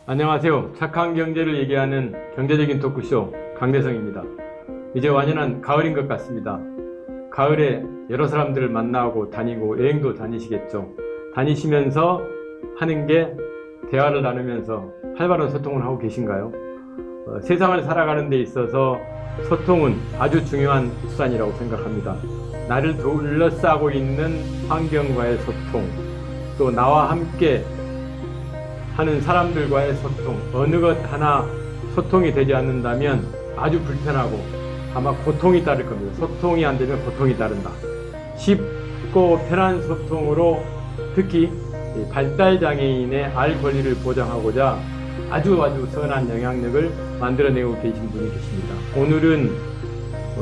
안녕하세요. 착한 경제를 얘기하는 경제적인 토크쇼 강대성입니다. 이제 완연한 가을인 것 같습니다. 가을에 여러 사람들을 만나고 다니고 여행도 다니시겠죠. 다니시면서 하는 게 대화를 나누면서 활발한 소통을 하고 계신가요? 세상을 살아가는 데 있어서 소통은 아주 중요한 수단이라고 생각합니다. 나를 둘러싸고 있는 환경과의 소통, 또 나와 함께 하는 사람들과의 소통, 어느 것 하나 소통이 되지 않는다면 아주 불편하고 아마 고통이 따를 겁니다. 소통이 안 되면 고통이 따른다. 쉽고 편한 소통으로 특히 발달장애인의 알 권리를 보장하고자 아주 선한 영향력을 만들어내고 계신 분이 계십니다. 오늘은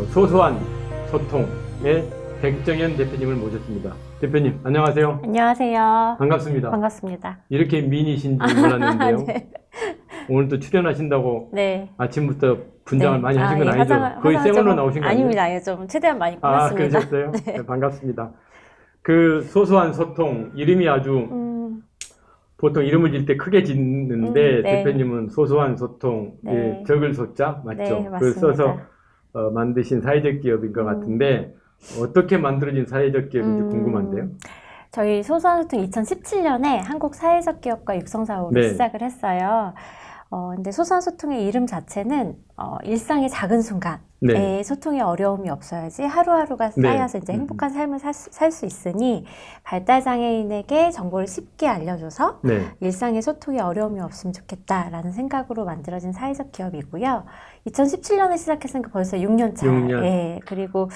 소소한 소통의 백정현 대표님을 모셨습니다. 대표님, 안녕하세요. 안녕하세요. 반갑습니다. 반갑습니다. 이렇게 미인이신지 몰랐는데요. 네. 오늘 또 출연하신다고 네. 아침부터 분장을 네. 많이 하신 건 예, 아니죠? 거의 생얼로 나오신 거 아니에요? 아닙니다. 예, 좀 최대한 많이 꾸몄습니다. 그러셨어요? 네, 반갑습니다. 그 소소한 소통, 이름이 아주 보통 이름을 짓을 때 크게 짓는데 네. 대표님은 소소한 소통, 네. 예, 적을 소자 맞죠? 네, 그걸 맞습니다. 써서 만드신 사회적 기업인 것 같은데 어떻게 만들어진 사회적 기업인지 궁금한데요. 저희 소소한 소통 2017년에 한국 사회적 기업가 육성 사업으로 네. 시작을 했어요. 근데 소소한 소통의 이름 자체는 일상의 작은 순간에 네. 소통에 어려움이 없어야지 하루하루가 쌓여서 이제 행복한 삶을 살 수 있으니 발달장애인에게 정보를 쉽게 알려줘서 네. 일상의 소통에 어려움이 없으면 좋겠다라는 생각으로 만들어진 사회적 기업이고요. 2017년에 시작했으니까 벌써 6년 차. 6년. 예, 그리고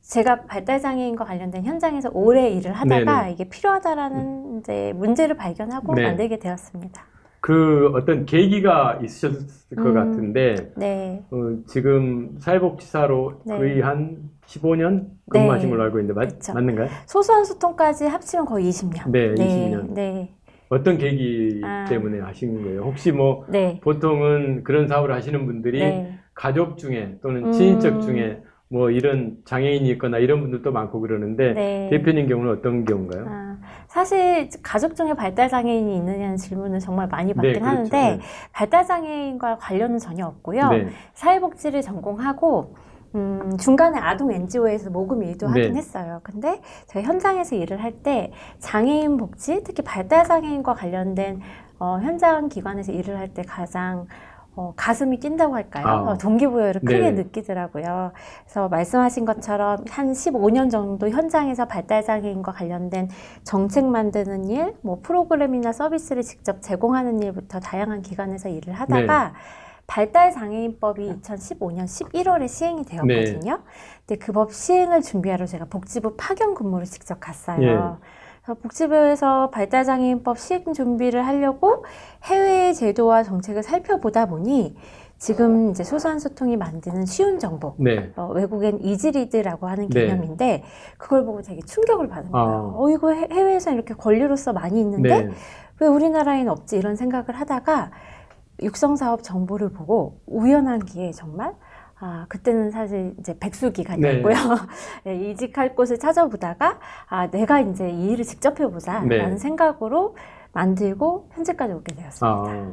제가 발달장애인과 관련된 현장에서 오래 일을 하다가 네네. 이게 필요하다라는 이제 문제를 발견하고 네. 만들게 되었습니다. 그 어떤 계기가 있으셨을 것 같은데 네. 지금 사회복지사로 네. 거의 한 15년 근무하신 네. 걸로 알고 있는데 그쵸. 맞는가요? 소소한 소통까지 합치면 거의 20년. 네, 20년. 네. 어떤 계기 때문에 하신 거예요? 혹시 뭐 네. 보통은 그런 사업을 하시는 분들이 네. 가족 중에 또는 친인척 중에 뭐 이런 장애인이 있거나 이런 분들도 많고 그러는데 네. 대표님 경우는 어떤 경우인가요? 사실 가족 중에 발달장애인이 있느냐는 질문을 정말 많이 받긴 그렇죠. 하는데 네. 발달장애인과 관련은 전혀 없고요. 네. 사회복지를 전공하고 중간에 아동 NGO에서 모금 일도 하긴 네. 했어요. 근데 제가 현장에서 일을 할 때 장애인 복지, 특히 발달장애인과 관련된 현장 기관에서 일을 할 때 가장 가슴이 뛴다고 할까요? 동기부여를 크게 네. 느끼더라고요. 그래서 말씀하신 것처럼 한 15년 정도 현장에서 발달장애인과 관련된 정책 만드는 일, 뭐 프로그램이나 서비스를 직접 제공하는 일부터 다양한 기관에서 일을 하다가 발달장애인법이 2015년 11월에 시행이 되었거든요. 근데 그 법 시행을 준비하러 제가 복지부 파견 근무를 직접 갔어요. 그래서 복지부에서 발달장애인법 시행 준비를 하려고 해외의 제도와 정책을 살펴보다 보니 지금 이제 소소한 소통이 만드는 쉬운 정보, 외국엔 이지리드라고 하는 개념인데 그걸 보고 되게 충격을 받은 거예요. 이거 해외에서 이렇게 권리로서 많이 있는데 왜 우리나라에는 없지 이런 생각을 하다가 육성사업 정보를 보고 우연한 기회에 정말 그때는 사실 이제 백수 기간이었고요. 네, 이직할 곳을 찾아보다가 내가 이제 이 일을 직접 해보자라는 생각으로 만들고 현재까지 오게 되었습니다.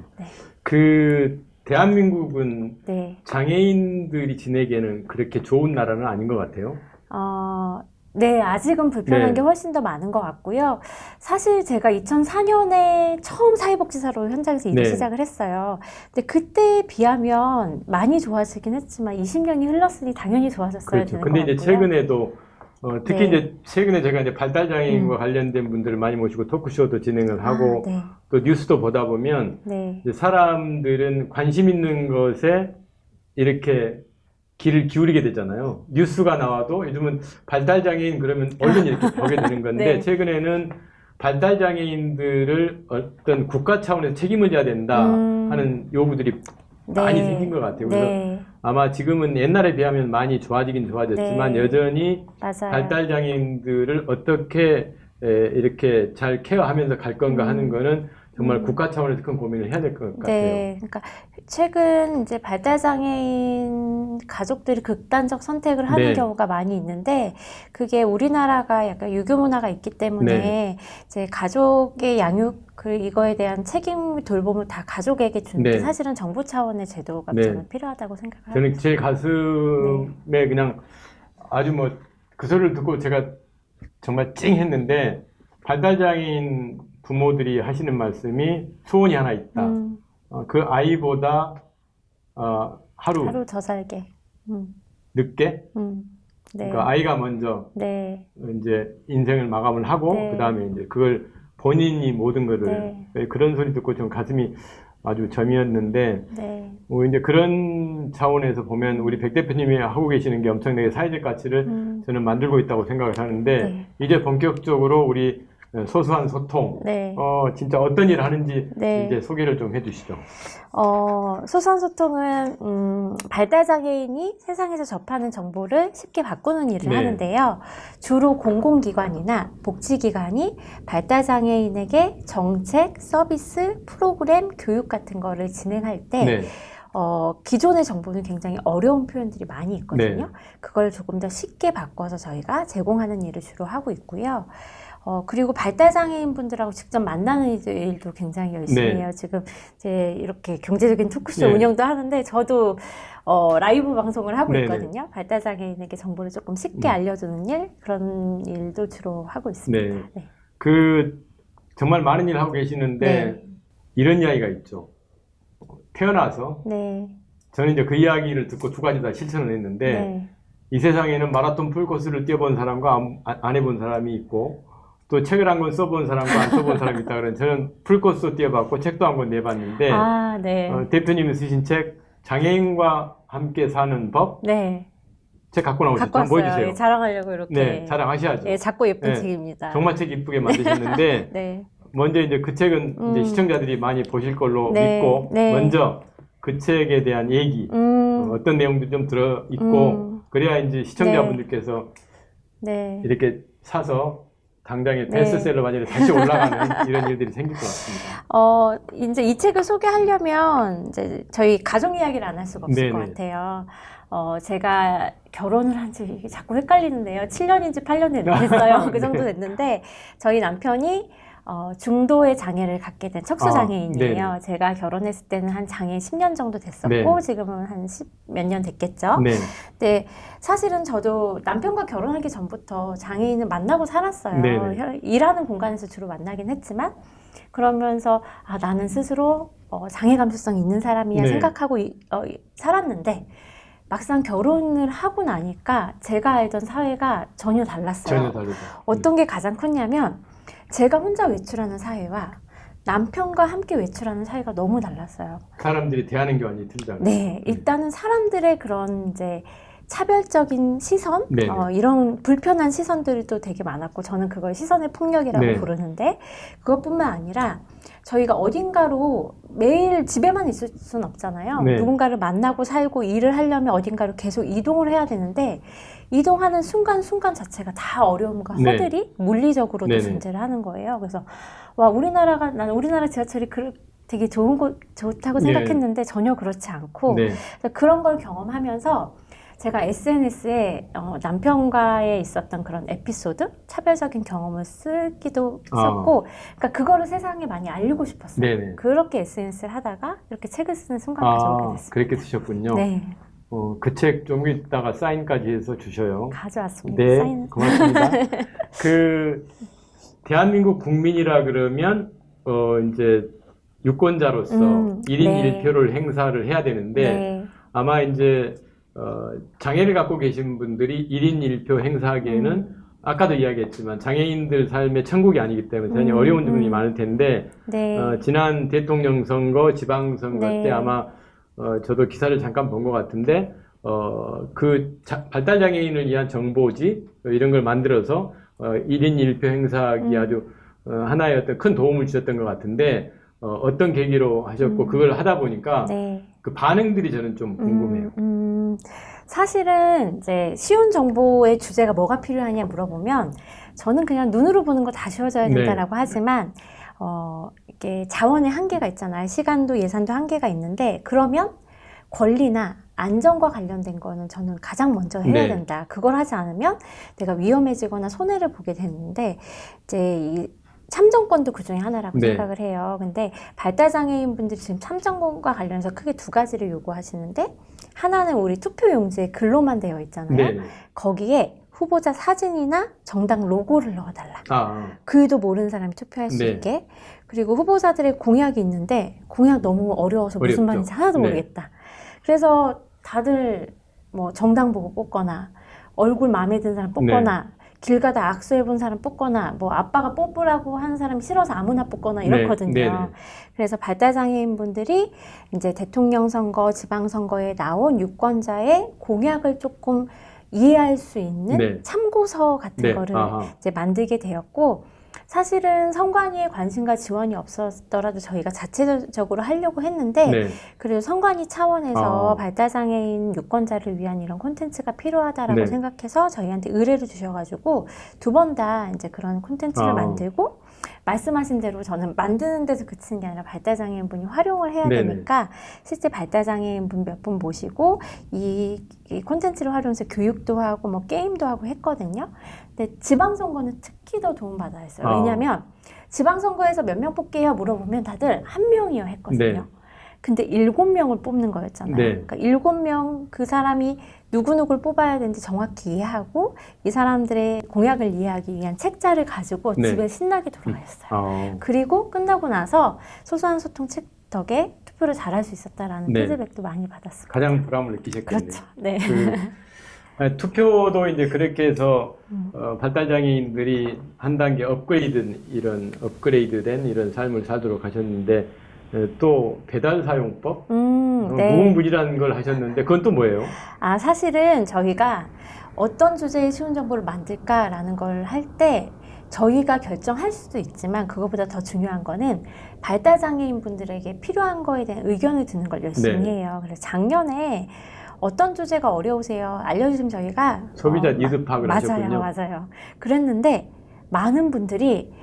그 대한민국은 장애인들이 지내기에는 그렇게 좋은 나라는 아닌 것 같아요. 네, 아직은 불편한 게 훨씬 더 많은 것 같고요. 사실 제가 2004년에 처음 사회복지사로 현장에서 일을 시작을 했어요. 근데 그때에 비하면 많이 좋아지긴 했지만 20년이 흘렀으니 당연히 좋아졌어야 되는 것 같고요. 근데 이제 최근에도 특히 이제 최근에 제가 이제 발달장애인과 관련된 분들을 많이 모시고 토크쇼도 진행을 하고 또 뉴스도 보다 보면 이제 사람들은 관심 있는 것에 이렇게 귀를 기울이게 되잖아요. 뉴스가 나와도 요즘은 발달장애인 그러면 얼른 이렇게 보게 되는 건데 최근에는 발달장애인들을 어떤 국가 차원에서 책임을 져야 된다 하는 요구들이 많이 생긴 것 같아요. 그래서 아마 지금은 옛날에 비하면 많이 좋아지긴 좋아졌지만 여전히 발달장애인들을 어떻게 이렇게 잘 케어하면서 갈 건가 하는 거는 정말 국가 차원에서 큰 고민을 해야 될 것 같아요. 그러니까 최근 이제 발달장애인 가족들이 극단적 선택을 하는 네. 경우가 많이 있는데 그게 우리나라가 약간 유교 문화가 있기 때문에 네. 이제 가족의 양육 이거에 대한 책임 돌봄을 다 가족에게 주는데 네. 사실은 정부 차원의 제도가 네. 저는 필요하다고 생각을 저는 합니다. 제 가슴에 그냥 아주 뭐 그 소리를 듣고 제가 정말 찡했는데 발달장애인 부모들이 하시는 말씀이 소원이 하나 있다. 그 아이보다 하루 하루 더 살게. 늦게 네. 그 아이가 먼저 네. 이제 인생을 마감을 하고 네. 그다음에 이제 그걸 본인이 모든 거를 그런 소리 듣고 좀 가슴이 아주 점이었는데 네. 이제 그런 차원에서 보면 우리 백 대표님이 하고 계시는 게 엄청나게 사회적 가치를 저는 만들고 있다고 생각을 하는데 네. 이제 본격적으로 우리 소소한 소통 네. 진짜 어떤 일을 하는지 네. 이제 소개를 좀 해주시죠. 소소한 소통은 발달장애인이 세상에서 접하는 정보를 쉽게 바꾸는 일을 네. 하는데요. 주로 공공기관이나 복지기관이 발달장애인에게 정책, 서비스, 프로그램, 교육 같은 거를 진행할 때 네. 기존의 정보는 굉장히 어려운 표현들이 많이 있거든요. 네. 그걸 조금 더 쉽게 바꿔서 저희가 제공하는 일을 주로 하고 있고요. 그리고 발달장애인 분들하고 직접 만나는 일도 굉장히 열심히 네. 해요. 지금 이제 이렇게 경제적인 토크쇼 네. 운영도 하는데 저도 라이브 방송을 하고 네네. 있거든요. 발달장애인에게 정보를 조금 쉽게 알려주는 일, 그런 일도 주로 하고 있습니다. 네. 네. 정말 많은 일을 하고 계시는데 네. 이런 이야기가 있죠. 태어나서 네. 저는 이제 그 이야기를 듣고 두 가지 다 실천을 했는데 네. 이 세상에는 마라톤 풀코스를 뛰어본 사람과 안 해본 사람이 있고 또 책을 한 권 써본 사람과 안 써본 사람이 있다 그러는 저는 풀코스도 뛰어봤고 책도 한 권 내봤는데 네. 대표님이 쓰신 책 장애인과 함께 사는 법 네. 책 갖고 나오셨죠? 갖고 한번 왔어요. 보여주세요. 예, 자랑하려고 이렇게. 네, 자랑하셔야죠. 예, 작고 예쁜 네. 책입니다. 정말 책 이쁘게 만드셨는데 네. 먼저 이제 그 책은 이제 시청자들이 많이 보실 걸로 네. 믿고 네. 먼저 그 책에 대한 얘기 어떤 내용도 좀 들어 있고 그래야 이제 시청자분들께서 네. 이렇게 사서 당장에 네. 베스트셀러 바지에 다시 올라가는 이런 일들이 생길 것 같습니다. 이제 이 책을 소개하려면 이제 저희 가족 이야기를 안 할 수가 없을 네네. 것 같아요. 제가 결혼을 한 지 자꾸 헷갈리는데요. 7년인지 8년이 됐어요. 그 정도 됐는데 저희 남편이 중도의 장애를 갖게 된 척수장애인이에요. 네네. 제가 결혼했을 때는 한 장애 10년 정도 됐었고 네. 지금은 한 10몇 년 됐겠죠. 네. 근데 사실은 저도 남편과 결혼하기 전부터 장애인을 만나고 살았어요. 네네. 일하는 공간에서 주로 만나긴 했지만 그러면서 나는 스스로 장애 감수성이 있는 사람이야 네. 생각하고 살았는데 막상 결혼을 하고 나니까 제가 알던 사회가 전혀 달랐어요. 전혀 다르죠. 어떤 게 가장 컸냐면 제가 혼자 외출하는 사회와 남편과 함께 외출하는 사회가 너무 달랐어요. 사람들이 대하는 게 완전히 틀리잖아요. 네, 일단은 사람들의 그런 이제 차별적인 시선, 네. 이런 불편한 시선들도 되게 많았고 저는 그걸 시선의 폭력이라고 네. 부르는데 그것뿐만 아니라 저희가 어딘가로 매일 집에만 있을 수는 없잖아요. 네. 누군가를 만나고 살고 일을 하려면 어딘가로 계속 이동을 해야 되는데 이동하는 순간순간 자체가 다 어려움과 네. 허들이 물리적으로도 네네. 존재를 하는 거예요. 그래서 나는 우리나라 지하철이 되게 좋다고 네. 생각했는데 전혀 그렇지 않고 네. 그런 걸 경험하면서 제가 SNS에 남편과의 있었던 그런 에피소드, 차별적인 경험을 쓰기도 썼고, 그러니까 그거를 세상에 많이 알리고 싶었어요. 네네. 그렇게 SNS를 하다가 이렇게 책을 쓰는 순간까지 오게 됐습니다. 그렇게 쓰셨군요. 네, 그 책 좀 이따가 사인까지 해서 주셔요. 가져왔습니다. 네, 사인. 고맙습니다. 대한민국 국민이라 그러면, 이제, 유권자로서 1인 네. 1표를 행사를 해야 되는데, 네, 아마 이제, 장애를 갖고 계신 분들이 1인 1표 행사하기에는, 아까도 이야기했지만, 장애인들 삶의 천국이 아니기 때문에 전혀 어려운 부분이 많을 텐데, 네, 지난 대통령 선거, 지방선거 네. 때 아마, 저도 기사를 잠깐 본 것 같은데, 발달장애인을 위한 정보지, 이런 걸 만들어서, 1인 1표 행사하기 아주, 하나의 어떤 큰 도움을 주셨던 것 같은데, 어떤 계기로 하셨고, 그걸 하다 보니까, 네. 그 반응들이 저는 좀 궁금해요. 사실은 이제 쉬운 정보의 주제가 뭐가 필요하냐 물어보면 저는 그냥 눈으로 보는 거 다 쉬워져야 네. 된다라고 하지만 이게 자원의 한계가 있잖아요. 시간도 예산도 한계가 있는데 그러면 권리나 안전과 관련된 거는 저는 가장 먼저 해야 네. 된다. 그걸 하지 않으면 내가 위험해지거나 손해를 보게 되는데 이제 이 참정권도 그 중에 하나라고 네. 생각을 해요. 근데 발달장애인 분들이 지금 참정권과 관련해서 크게 두 가지를 요구하시는데 하나는 우리 투표용지에 글로만 되어 있잖아요. 네. 거기에 후보자 사진이나 정당 로고를 넣어달라. 글도 모르는 사람이 투표할 수 네. 있게. 그리고 후보자들의 공약이 있는데 공약 너무 어려워서 무슨 어렵죠. 말인지 하나도 네. 모르겠다. 그래서 다들 뭐 정당 보고 뽑거나 얼굴 마음에 드는 사람 뽑거나 길 가다 악수해본 사람 뽑거나 뭐 아빠가 뽑으라고 하는 사람이 싫어서 아무나 뽑거나 이렇거든요. 네, 네, 네. 그래서 발달장애인 분들이 이제 대통령 선거, 지방선거에 나온 유권자의 공약을 조금 이해할 수 있는 네. 참고서 같은 네. 거를 아하. 이제 만들게 되었고, 사실은 선관위의 관심과 지원이 없었더라도 저희가 자체적으로 하려고 했는데, 네. 그래도 선관위 차원에서 아. 발달장애인 유권자를 위한 이런 콘텐츠가 필요하다라고 네. 생각해서 저희한테 의뢰를 주셔가지고 두 번 다 이제 그런 콘텐츠를 아. 만들고, 말씀하신 대로 저는 만드는 데서 그치는 게 아니라 발달장애인 분이 활용을 해야 네네. 되니까 실제 발달장애인 분 몇 분 모시고 이 콘텐츠를 활용해서 교육도 하고 뭐 게임도 하고 했거든요. 근데 지방선거는 특히 더 도움받아 했어요. 아. 왜냐하면 지방선거에서 몇 명 뽑게요 물어보면 다들 한 명이요 했거든요. 네. 근데 7명을 뽑는 거였잖아요. 네. 그러니까 7명 그 사람이 누구누구를 뽑아야 되는지 정확히 이해하고 이 사람들의 공약을 이해하기 위한 책자를 가지고 네. 집에 신나게 돌아왔어요. 아. 그리고 끝나고 나서 소소한 소통 책 덕에 투표를 잘할 수 있었다라는 네. 피드백도 많이 받았습니다. 가장 보람을 느끼셨겠네요. 그렇죠. 네. 투표도 이제 그렇게 해서 음. 발달장애인들이 한 단계 업그레이드된 이런 삶을 살도록 하셨는데 또 배달 사용법 네. 무궁무진한 걸 하셨는데 그건 또 뭐예요? 사실은 저희가 어떤 주제의 쉬운 정보를 만들까라는 걸 할 때 저희가 결정할 수도 있지만 그것보다 더 중요한 거는 발달장애인 분들에게 필요한 거에 대한 의견을 듣는 걸 열심히 네. 해요. 그래서 작년에 어떤 주제가 어려우세요? 알려주시면 저희가 소비자 니드 파악을 하셨군요. 맞아요. 그랬는데 많은 분들이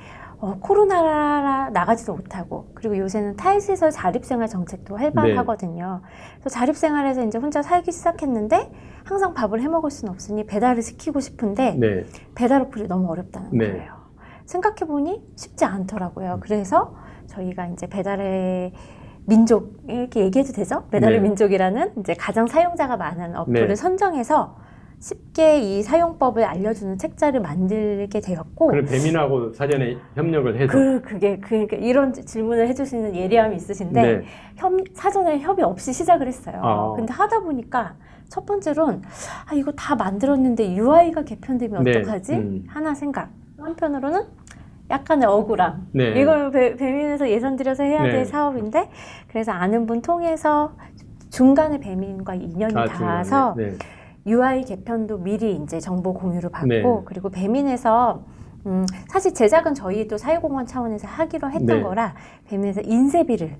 코로나라 나가지도 못하고 그리고 요새는 타이시설 자립생활 정책도 활발하거든요. 그래서 자립생활에서 이제 혼자 살기 시작했는데 항상 밥을 해 먹을 수는 없으니 배달을 시키고 싶은데 네. 배달 어플이 너무 어렵다는 네. 거예요. 생각해보니 쉽지 않더라고요. 그래서 저희가 이제 배달의 민족 이렇게 얘기해도 되죠? 배달의 네. 민족이라는 이제 가장 사용자가 많은 어플을 네. 선정해서 쉽게 이 사용법을 알려주는 책자를 만들게 되었고, 그럼 배민하고 사전에 협력을 해서 그게 이런 질문을 해주시는 예리함이 있으신데 네. 사전에 협의 없이 시작을 했어요. 아. 근데 하다 보니까 첫 번째로는 이거 다 만들었는데 UI가 개편되면 네. 어떡하지? 하나 생각. 한편으로는 약간의 억울함. 네. 이걸 배민에서 예산 들여서 해야 네. 될 사업인데 그래서 아는 분 통해서 중간에 배민과 인연이 닿아서 네. UI 개편도 미리 이제 정보 공유를 받고 네. 그리고 배민에서 사실 제작은 저희도 사회공헌 차원에서 하기로 했던 네. 거라 배민에서 인쇄비를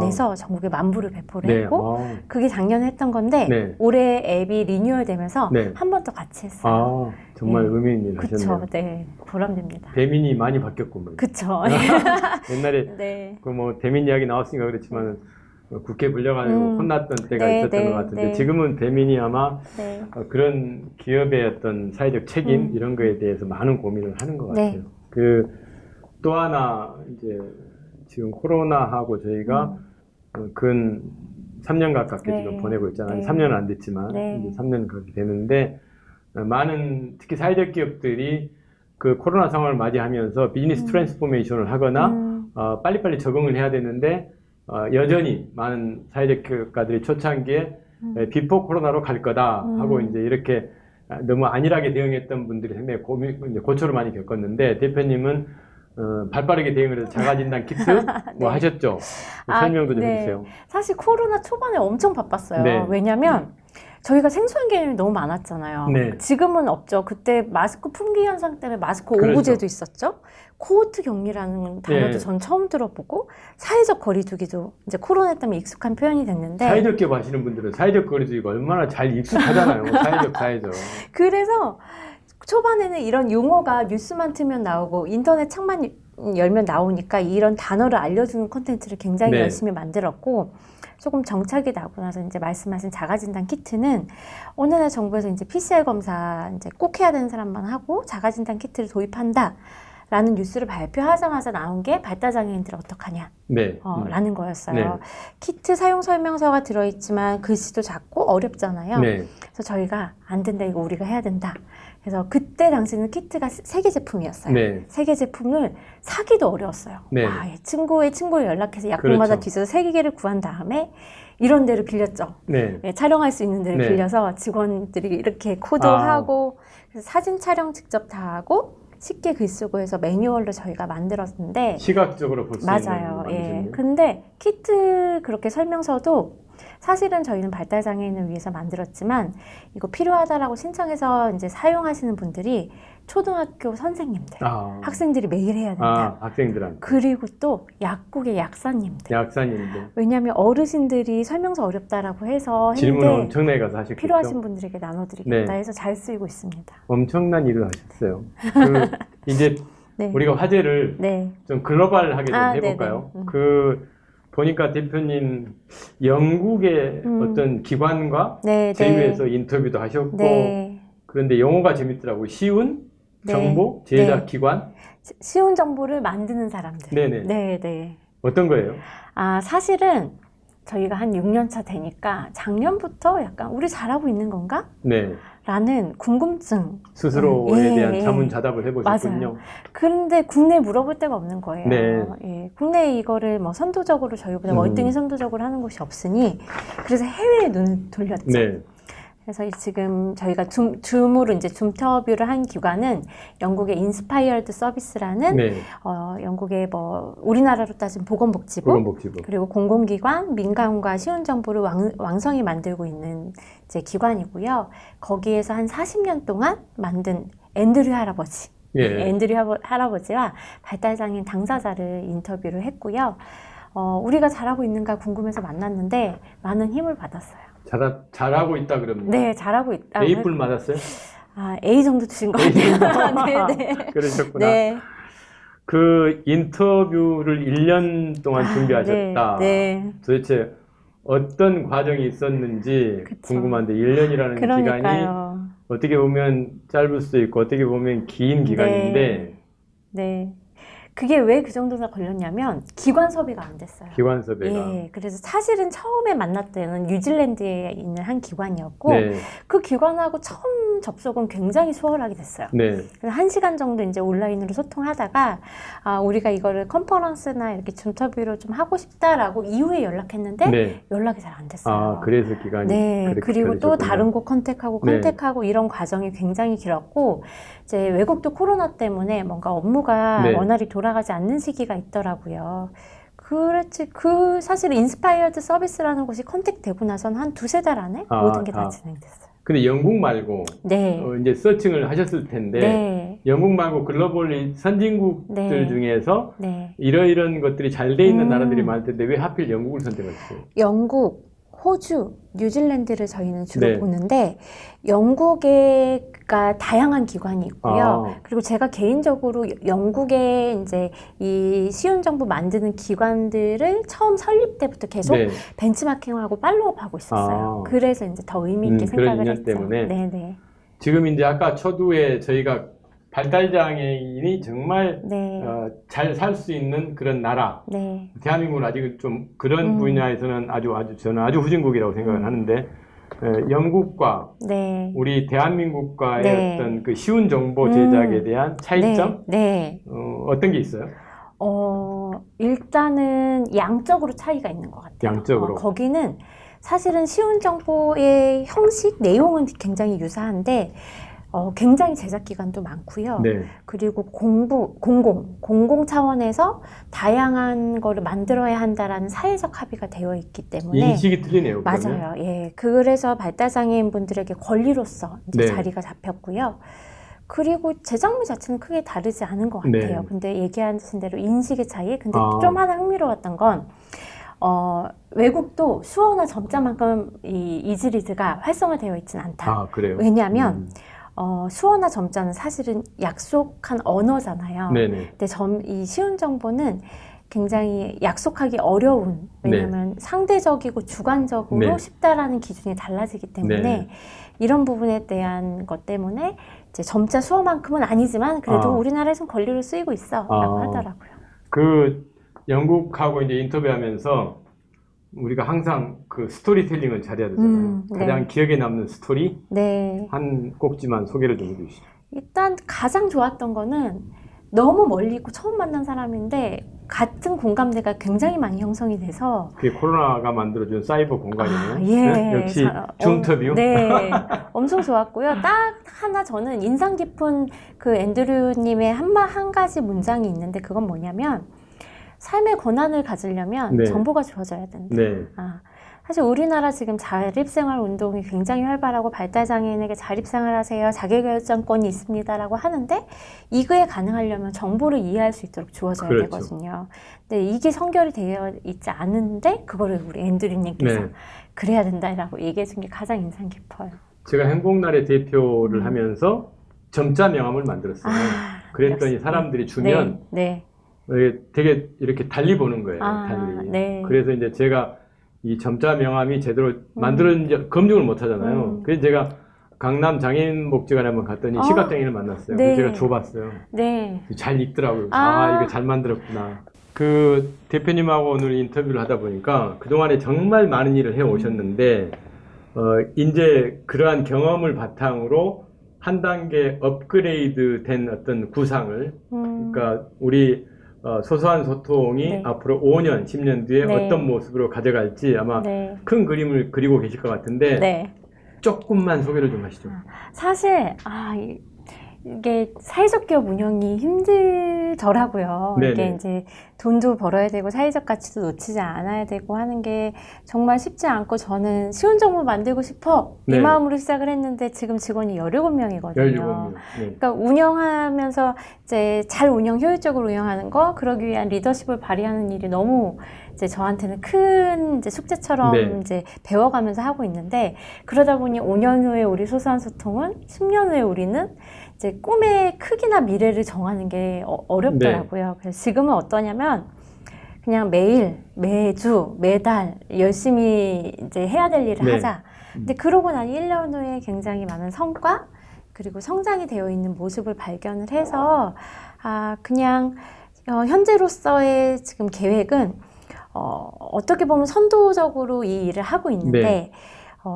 내서 전국에 10,000부를 배포를 네. 했고 그게 작년에 했던 건데 네. 올해 앱이 리뉴얼 되면서 네. 한 번 더 같이 했어요. 정말 네. 의미 있는 일 그쵸. 하셨네요. 네. 보람됩니다. 배민이 많이 바뀌었군요. 그쵸. 옛날에 네. 그 뭐 배민 이야기 나왔으니까 그렇지만 국회 불려가지고 혼났던 때가 네, 있었던 네, 것 같은데 네. 지금은 배민이 아마 네. 그런 기업의 어떤 사회적 책임 이런 거에 대해서 많은 고민을 하는 것 네. 같아요. 또 하나 이제 지금 코로나하고 저희가 근 3년 가깝게 네. 지금 보내고 있잖아요. 네. 3년은 안 됐지만 네. 이제 3년 가깝게 되는데 많은 특히 사회적 기업들이 그 코로나 상황을 맞이하면서 비즈니스 트랜스포메이션을 하거나 빨리빨리 적응을 해야 되는데 여전히 많은 사회적 기업가들이 초창기에 비포 코로나로 갈 거다 하고 이제 이렇게 너무 안일하게 대응했던 분들이 상당히 이제 고초를 많이 겪었는데 대표님은 발빠르게 대응을 해서 자가진단 키트 뭐 네. 하셨죠? 설명도 좀 네. 해주세요. 사실 코로나 초반에 엄청 바빴어요. 네. 왜냐면 저희가 생소한 개념이 너무 많았잖아요. 네. 지금은 없죠. 그때 마스크 품귀 현상 때문에 마스크 그렇죠. 오구제도 있었죠. 코호트 격리라는 단어도 네. 전 처음 들어보고 사회적 거리두기도 이제 코로나 때문에 익숙한 표현이 됐는데 사회적 기업 하시는 분들은 사회적 거리두기가 얼마나 잘 익숙하잖아요. 사회적. 그래서 초반에는 이런 용어가 뉴스만 틀면 나오고 인터넷 창만 열면 나오니까 이런 단어를 알려주는 콘텐츠를 굉장히 네. 열심히 만들었고, 조금 정착이 나고 나서 이제 말씀하신 자가진단 키트는 어느 날 정부에서 이제 PCR 검사 이제 꼭 해야 되는 사람만 하고 자가진단 키트를 도입한다. 라는 뉴스를 발표하자마자 나온 게 발달장애인들 어떡하냐 네. 라는 거였어요. 네. 키트 사용 설명서가 들어있지만 글씨도 작고 어렵잖아요. 네. 그래서 저희가 안 된다, 이거 우리가 해야 된다. 그래서 그때 당시는 키트가 세계 제품이었어요. 네. 세계 제품을 사기도 어려웠어요. 네. 와, 친구의 친구를 연락해서 약국마다 그렇죠. 뒤져서 3개를 구한 다음에 이런 데를 빌렸죠. 네. 네, 촬영할 수 있는 데를 네. 빌려서 직원들이 이렇게 코드하고 그래서 사진 촬영 직접 다 하고 쉽게 글 쓰고 해서 매뉴얼로 저희가 만들었는데, 시각적으로 볼 수 있는 맞아요. 예. 방식이요. 근데 키트 그렇게 설명서도 사실은 저희는 발달장애인을 위해서 만들었지만 이거 필요하다라고 신청해서 이제 사용하시는 분들이 초등학교 선생님들, 학생들이 매일 해야 된다. 학생들한테. 그리고 또 약국의 약사님들. 약사님들. 왜냐하면 어르신들이 설명서 어렵다라고 해서 질문 했는데 엄청나게 가서 하셨겠죠. 필요하신 분들에게 나눠드리겠다 네. 해서 잘 쓰이고 있습니다. 엄청난 일을 하셨어요. 이제 네. 우리가 화제를 네. 좀 글로벌하게 좀 아, 해볼까요? 네네. 보니까 대표님 영국의 어떤 기관과 네, 제휴해서 인터뷰도 하셨고, 네. 그런데 영어가 재밌더라고요. 쉬운 네. 정보 제작 네. 기관. 쉬운 정보를 만드는 사람들. 네네. 네, 네. 어떤 거예요? 사실은 저희가 한 6년 차 되니까 작년부터 약간 우리 잘하고 있는 건가? 네. 라는 궁금증. 스스로에 예, 대한 예. 자문자답을 해보셨군요. 맞아요. 그런데 국내에 물어볼 데가 없는 거예요. 네. 예, 국내에 이거를 뭐 선도적으로 저희보다 음. 월등히 선도적으로 하는 곳이 없으니 그래서 해외에 눈을 돌렸죠. 네. 그래서 지금 저희가 줌으로 이제 줌터뷰를 한 기관은 영국의 인스파이어드 서비스라는 네. 영국의 뭐 우리나라로 따지면 보건복지부, 보건복지부. 그리고 공공기관, 민간과 쉬운 정보를 왕성히 만들고 있는 이제 기관이고요. 거기에서 한 40년 동안 만든 앤드류 할아버지, 예. 앤드류 할아버지와 발달장애인 당사자를 인터뷰를 했고요. 우리가 잘하고 있는가 궁금해서 만났는데 많은 힘을 받았어요. 잘하고 있다 그럽니다. 네, 잘하고 있다. A뿔 맞았어요? A 정도 주신 것 같아요. 네, 네. 그러셨구나. 네. 그 인터뷰를 1년 동안 준비하셨다. 네. 도대체 어떤 과정이 있었는지 그쵸. 궁금한데 1년이라는 기간이 그러니까요. 어떻게 보면 짧을 수도 있고 어떻게 보면 긴 기간인데 네. 그게 왜 그 정도나 걸렸냐면 기관 섭외가 안 됐어요. 기관 섭외가. 예, 그래서 사실은 처음에 만났을 때는 뉴질랜드에 있는 한 기관이었고 네. 그 기관하고 처음 접속은 굉장히 수월하게 됐어요. 네. 그래서 1시간 정도 이제 온라인으로 소통하다가 우리가 이거를 컨퍼런스나 이렇게 줌터뷰로 좀 하고 싶다라고 이후에 연락했는데 네. 연락이 잘 안 됐어요. 그래서 기간이. 네, 그렇게 그리고 또 걸리셨군요. 다른 곳 컨택하고 이런 과정이 굉장히 길었고, 이제 외국도 코로나 때문에 뭔가 업무가 네. 원활히 돌아가지 않는 시기가 있더라고요. 그렇지, 사실 인스파이어드 서비스라는 곳이 컨택되고 나선 한 2-3달 안에 모든 게 다 진행됐어요. 근데 영국 말고 네. 이제 서칭을 하셨을 텐데 네. 영국 말고 글로벌 선진국들 네. 중에서 네. 이런 것들이 잘 돼 있는 음. 나라들이 많을 텐데 왜 하필 영국을 선택하셨어요? 영국, 호주, 뉴질랜드를 저희는 주로 네. 보는데 영국에가 다양한 기관이 있고요. 그리고 제가 개인적으로 영국에 이제 이 쉬운 정보 만드는 기관들을 처음 설립 때부터 계속 네. 벤치마킹하고 팔로우업하고 있었어요. 그래서 이제 더 의미 있게 그런 생각을 인연 했죠. 때문에. 네네. 지금 이제 아까 초두에 저희가 발달장애인이 정말 네. 잘 살 수 있는 그런 나라. 네. 대한민국은 아직 좀 그런 분야에서는 저는 아주 후진국이라고 생각을 하는데 영국과 네. 우리 대한민국과의 네. 어떤 그 쉬운 정보 제작에 대한 차이점 네. 어떤 게 있어요? 일단은 양적으로 차이가 있는 것 같아요. 양적으로. 거기는 사실은 쉬운 정보의 형식, 내용은 굉장히 유사한데 굉장히 제작 기관도 많고요. 네. 그리고 공공 차원에서 다양한 거를 만들어야 한다라는 사회적 합의가 되어 있기 때문에 인식이 틀리네요. 그러면. 맞아요. 예. 그래서 발달장애인 분들에게 권리로서 이제 네. 자리가 잡혔고요. 그리고 제작물 자체는 크게 다르지 않은 것 같아요. 네. 근데 얘기하신 대로 인식의 차이. 근데 좀 하나 흥미로웠던 건 외국도 수어나 점자만큼 이 이즈리드가 활성화되어 있지는 않다. 그래요? 왜냐하면 수어나 점자는 사실은 약속한 언어잖아요. 네네. 근데 이 쉬운 정보는 굉장히 약속하기 어려운, 왜냐하면 상대적이고 주관적으로 네. 쉽다라는 기준이 달라지기 때문에 네. 이런 부분에 대한 것 때문에 이제 점자 수어만큼은 아니지만 그래도 우리나라에선 권리로 쓰이고 있어라고 하더라고요. 그 영국하고 이제 인터뷰하면서 우리가 항상 그 스토리텔링을 잘해야 되잖아요. 가장 네. 기억에 남는 스토리 네. 한 꼭지만 소개를 좀 해주시죠. 일단 가장 좋았던 거는 너무 멀리 있고 처음 만난 사람인데 같은 공감대가 굉장히 많이 형성이 돼서 그게 코로나가 만들어준 사이버 공간이네요. 예. 네? 역시 줌터뷰. 네. 엄청 좋았고요. 딱 하나 저는 인상 깊은 그 앤드류님의 한 가지 문장이 있는데 그건 뭐냐면 삶의 권한을 가지려면 네. 정보가 주어져야 된다. 네. 사실 우리나라 지금 자립생활 운동이 굉장히 활발하고 발달장애인에게 자립생활하세요. 자기결정권이 있습니다라고 하는데 이거에 가능하려면 정보를 이해할 수 있도록 주어져야 그렇죠. 되거든요. 근데 이게 선결이 되어 있지 않은데 그거를 우리 앤드류님께서 네. 그래야 된다라고 얘기해 준 게 가장 인상 깊어요. 제가 행복날의 대표를 하면서 점자 명함을 만들었어요. 그랬더니 역시. 사람들이 주면 네. 되게 이렇게 달리 보는 거예요. 달리. 네. 그래서 이제 제가 이 점자 명함이 제대로 만들었는지 검증을 못 하잖아요. 그래서 제가 강남 장애인복지관에 한번 갔더니 시각장애인을 만났어요. 네. 그래서 제가 줘봤어요. 네. 잘 읽더라고요. 이거 잘 만들었구나. 그 대표님하고 오늘 인터뷰를 하다 보니까 그동안에 정말 많은 일을 해 오셨는데 이제 그러한 경험을 바탕으로 한 단계 업그레이드 된 어떤 구상을 그러니까 우리 소소한 소통이 네. 앞으로 5년, 10년 뒤에 네. 어떤 모습으로 가져갈지 아마 네. 큰 그림을 그리고 계실 것 같은데 네. 조금만 소개를 좀 하시죠. 사실 이게 사회적 기업 운영이 힘들더라고요. 네네. 이게 이제 돈도 벌어야 되고 사회적 가치도 놓치지 않아야 되고 하는 게 정말 쉽지 않고 저는 쉬운 정보 만들고 싶어 이 네. 마음으로 시작을 했는데 지금 직원이 17명이거든요. 17명. 네. 그러니까 운영하면서 이제 잘 효율적으로 운영하는 거, 그러기 위한 리더십을 발휘하는 일이 너무 이제 저한테는 큰 이제 숙제처럼 네. 이제 배워가면서 하고 있는데 그러다 보니 5년 후에 우리 소소한 소통은 10년 후에 우리는 이제 꿈의 크기나 미래를 정하는 게 어렵더라고요. 그래서 지금은 어떠냐면 그냥 매일, 매주, 매달 열심히 이제 해야 될 일을 네. 하자. 근데 그러고 나니 1년 후에 굉장히 많은 성과 그리고 성장이 되어 있는 모습을 발견을 해서 그냥 현재로서의 지금 계획은 어떻게 보면 선도적으로 이 일을 하고 있는데 네.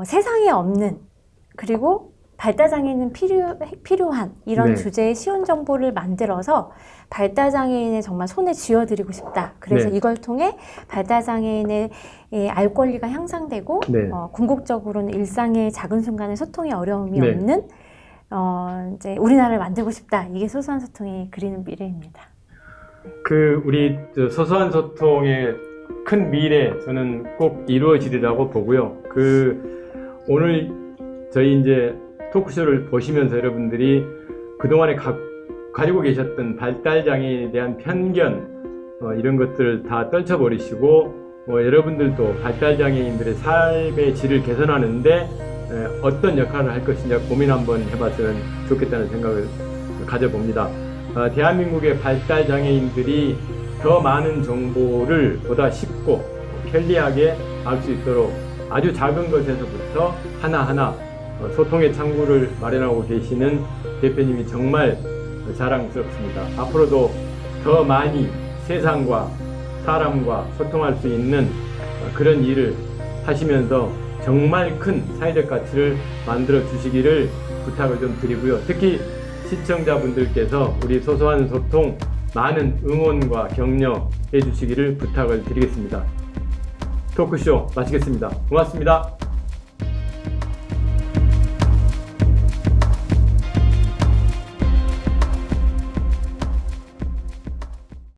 세상에 없는 그리고 발달장애인은 필요한 이런 네. 주제의 쉬운 정보를 만들어서 발달장애인의 정말 손에 쥐어드리고 싶다. 그래서 네. 이걸 통해 발달장애인의 알 권리가 향상되고 네. 궁극적으로는 일상의 작은 순간에 소통의 어려움이 네. 없는 이제 우리나라를 만들고 싶다. 이게 소소한 소통이 그리는 미래입니다. 우리 소소한 소통의 큰 미래 저는 꼭 이루어지리라고 보고요. 오늘 저희 이제 토크쇼를 보시면서 여러분들이 그동안에 가지고 계셨던 발달장애인에 대한 편견 이런 것들을 다 떨쳐버리시고 여러분들도 발달장애인들의 삶의 질을 개선하는데 어떤 역할을 할 것이냐 고민 한번 해봤으면 좋겠다는 생각을 가져봅니다. 대한민국의 발달장애인들이 더 많은 정보를 보다 쉽고 편리하게 알 수 있도록 아주 작은 것에서부터 하나하나 소통의 창구를 마련하고 계시는 대표님이 정말 자랑스럽습니다. 앞으로도 더 많이 세상과 사람과 소통할 수 있는 그런 일을 하시면서 정말 큰 사회적 가치를 만들어 주시기를 부탁을 좀 드리고요. 특히 시청자분들께서 우리 소소한 소통 많은 응원과 격려해 주시기를 부탁을 드리겠습니다. 토크쇼 마치겠습니다. 고맙습니다.